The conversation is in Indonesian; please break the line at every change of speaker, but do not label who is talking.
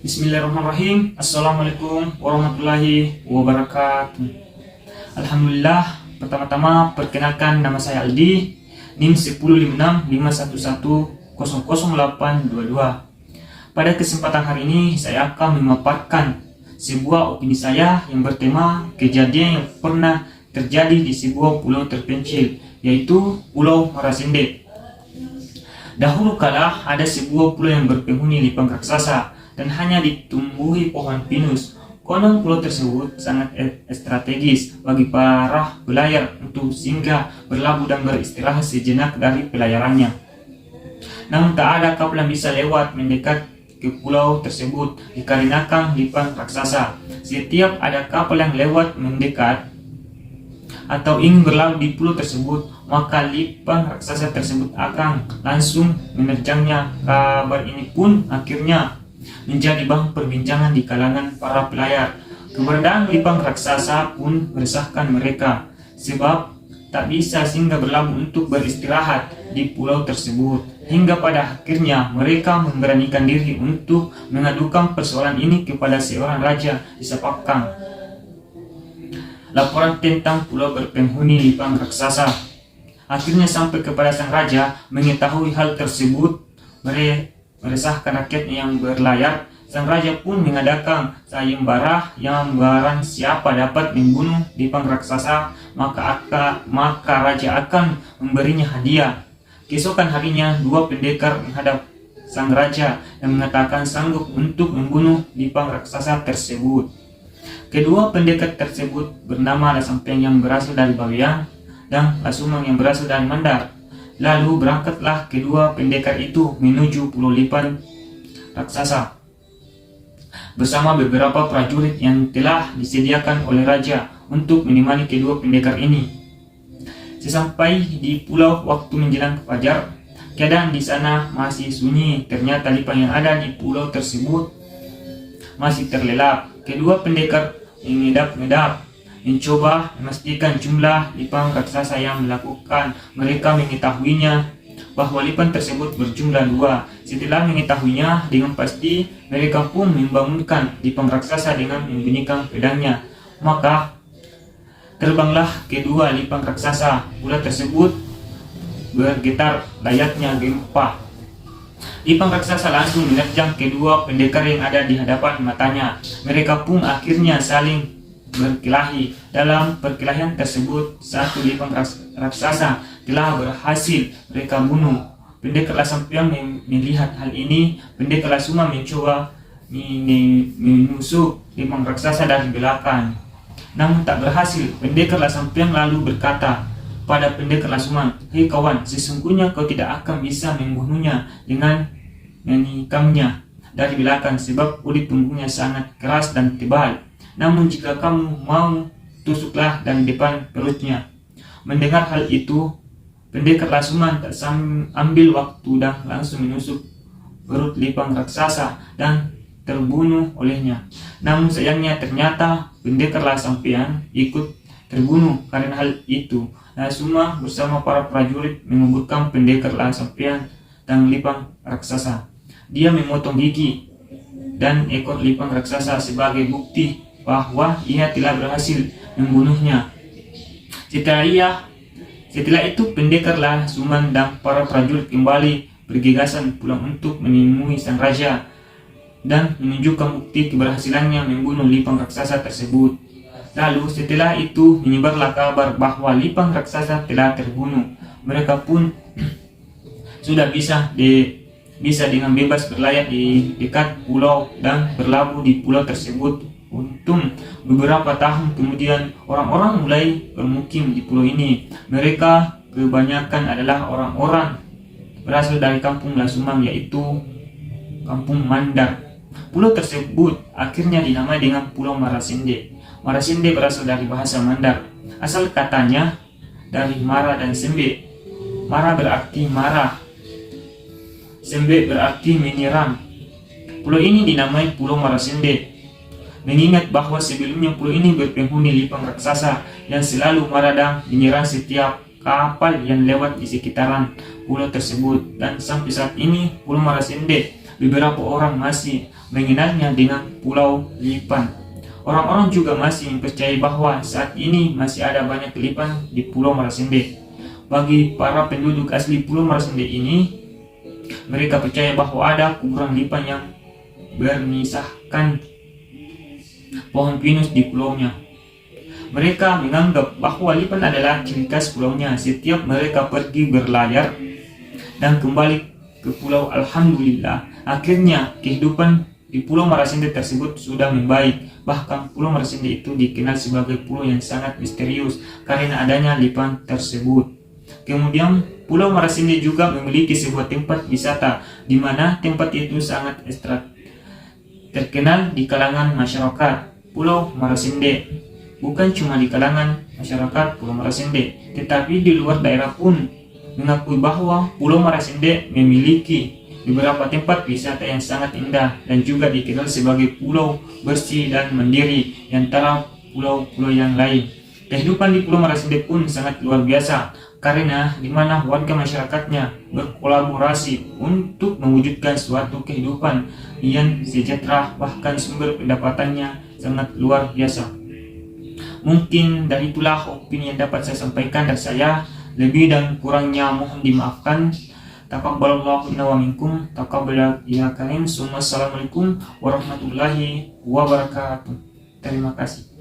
Bismillahirrahmanirrahim. Assalamualaikum warahmatullahi wabarakatuh. Alhamdulillah. Pertama-tama perkenalkan, nama saya Aldi, NIM 105651100822. Pada kesempatan hari ini saya akan memaparkan sebuah opini saya yang bertema kejadian yang pernah terjadi di sebuah pulau terpencil, yaitu Pulau Marasinde. Dahulu kala ada sebuah pulau yang berpenghuni lipang raksasa dan hanya ditumbuhi pohon pinus. Konon pulau tersebut sangat strategis bagi para pelayar untuk singgah, berlabuh dan beristirahat sejenak dari pelayarannya. Namun tak ada kapal yang bisa lewat mendekat ke pulau tersebut dikarenakan lipang raksasa. Setiap ada kapal yang lewat mendekat atau ingin berlabuh di pulau tersebut, maka lipang raksasa tersebut akan langsung menerjangnya. Kabar ini pun akhirnya menjadi bahan perbincangan di kalangan para pelayar. Keberadaan lipang raksasa pun meresahkan mereka, sebab tak bisa singgah berlabuh untuk beristirahat di pulau tersebut. Hingga pada akhirnya mereka memberanikan diri untuk mengadukan persoalan ini kepada seorang raja di Sapakang. Laporan tentang pulau berpenghuni lipang raksasa akhirnya sampai kepada sang raja. Mengetahui hal tersebut meresahkan rakyat yang berlayar, sang raja pun mengadakan sayembara yang barang siapa dapat membunuh lipang raksasa maka raja akan memberinya hadiah. Keesokan harinya dua pendekar menghadap sang raja dan mengatakan sanggup untuk membunuh lipang raksasa tersebut. Kedua pendekar tersebut bernama Lasampeng yang berasal dari Bawean dan Lasumang yang berasal dari Mandar. Lalu berangkatlah kedua pendekar itu menuju pulau lipang raksasa bersama beberapa prajurit yang telah disediakan oleh raja untuk menemani kedua pendekar ini. Sesampai di pulau waktu menjelang fajar, keadaan di sana masih sunyi. Ternyata lipang yang ada di pulau tersebut masih terlelap. Kedua pendekar mengedap-ngedap mencoba memastikan jumlah lipang raksasa yang melakukan. Mereka mengetahuinya bahwa lipang tersebut berjumlah 2. Setelah mengetahuinya dengan pasti, mereka pun membangunkan lipang raksasa dengan membunyikan pedangnya. Maka terbanglah kedua lipang raksasa. Pulau tersebut bergetar layaknya gempa. Lipang raksasa langsung menerjang kedua pendekar yang ada di hadapan matanya. Mereka pun akhirnya saling berkelahi. Dalam perkelahian tersebut, satu lipang raksasa telah berhasil mereka bunuh. Pendekar Lasampeng melihat hal ini. Pendekar Lasumang mencoba menusuk lipang raksasa dari belakang, namun tak berhasil. Pendekar Lasampeng lalu berkata pada pendekar Lasumang, "Hei kawan, sesungguhnya kau tidak akan bisa membunuhnya dengan menikamnya dari belakang, sebab kulit punggungnya sangat keras dan tebal. Namun jika kamu mau, tusuklah dari depan perutnya." Mendengar hal itu, pendekar Lasumang tak ambil waktu dan langsung menusuk perut lipang raksasa dan terbunuh olehnya. Namun sayangnya ternyata pendekar Lasampeng ikut terbunuh. Karena hal itu, Lasumang bersama para prajurit menguburkan pendekar Lasampeng dan lipang raksasa. Dia memotong gigi dan ekor lipang raksasa sebagai bukti bahwa ia telah berhasil membunuhnya. Setelah itu pendekar Lasumang dan para prajurit kembali bergegasan pulang untuk menemui sang raja dan menunjukkan bukti keberhasilannya membunuh lipang raksasa tersebut. Lalu setelah itu menyebarlah kabar bahwa lipang raksasa telah terbunuh. Mereka pun sudah bisa dengan bebas berlayar di dekat pulau dan berlabuh di pulau tersebut. Untung beberapa tahun kemudian orang-orang mulai bermukim di pulau ini. Mereka kebanyakan adalah orang-orang berasal dari kampung Lasumang, yaitu kampung Mandar. Pulau tersebut akhirnya dinamai dengan Pulau Marasinde. Marasinde berasal dari bahasa Mandar. Asal katanya dari Mara dan Sembe. Mara berarti marah, Sembe berarti menyerang. Pulau ini dinamai Pulau Marasinde mengingat bahwa sebelumnya pulau ini berpenghuni lipang raksasa yang selalu marah dan menyerang setiap kapal yang lewat di sekitaran pulau tersebut. Dan sampai saat ini Pulau Marasinde beberapa orang masih mengenalnya dengan Pulau Lipan. Orang-orang juga masih percaya bahwa saat ini masih ada banyak lipan di Pulau Marasende. Bagi para penduduk asli Pulau Marasende ini, mereka percaya bahwa ada kuburan lipan yang bermisahkan pohon pinus di pulaunya. Mereka menganggap bahwa lipan adalah ciri khas pulaunya. Setiap mereka pergi berlayar dan kembali ke pulau, alhamdulillah, akhirnya kehidupan di Pulau Marasende tersebut sudah membaik. Bahkan Pulau Marasende itu dikenal sebagai pulau yang sangat misterius karena adanya lipan tersebut. Kemudian Pulau Marasende juga memiliki sebuah tempat wisata di mana tempat itu sangat terkenal di kalangan masyarakat Pulau Marasende. Bukan cuma di kalangan masyarakat Pulau Marasende, tetapi di luar daerah pun mengakui bahwa Pulau Marasende memiliki beberapa tempat wisata yang sangat indah dan juga dikenal sebagai pulau bersih dan mandiri di antara pulau-pulau yang lain. Kehidupan di Pulau Marasende pun sangat luar biasa karena di mana warga masyarakatnya berkolaborasi untuk mewujudkan suatu kehidupan yang sejahtera, bahkan sumber pendapatannya sangat luar biasa. Mungkin dari itulah opini yang dapat saya sampaikan dari saya. Lebih dan kurangnya mohon dimaafkan. Taqabbalallahu minna wa minkum. Taqabbal ya karim. Assalamualaikum warahmatullahi wabarakatuh. Terima kasih.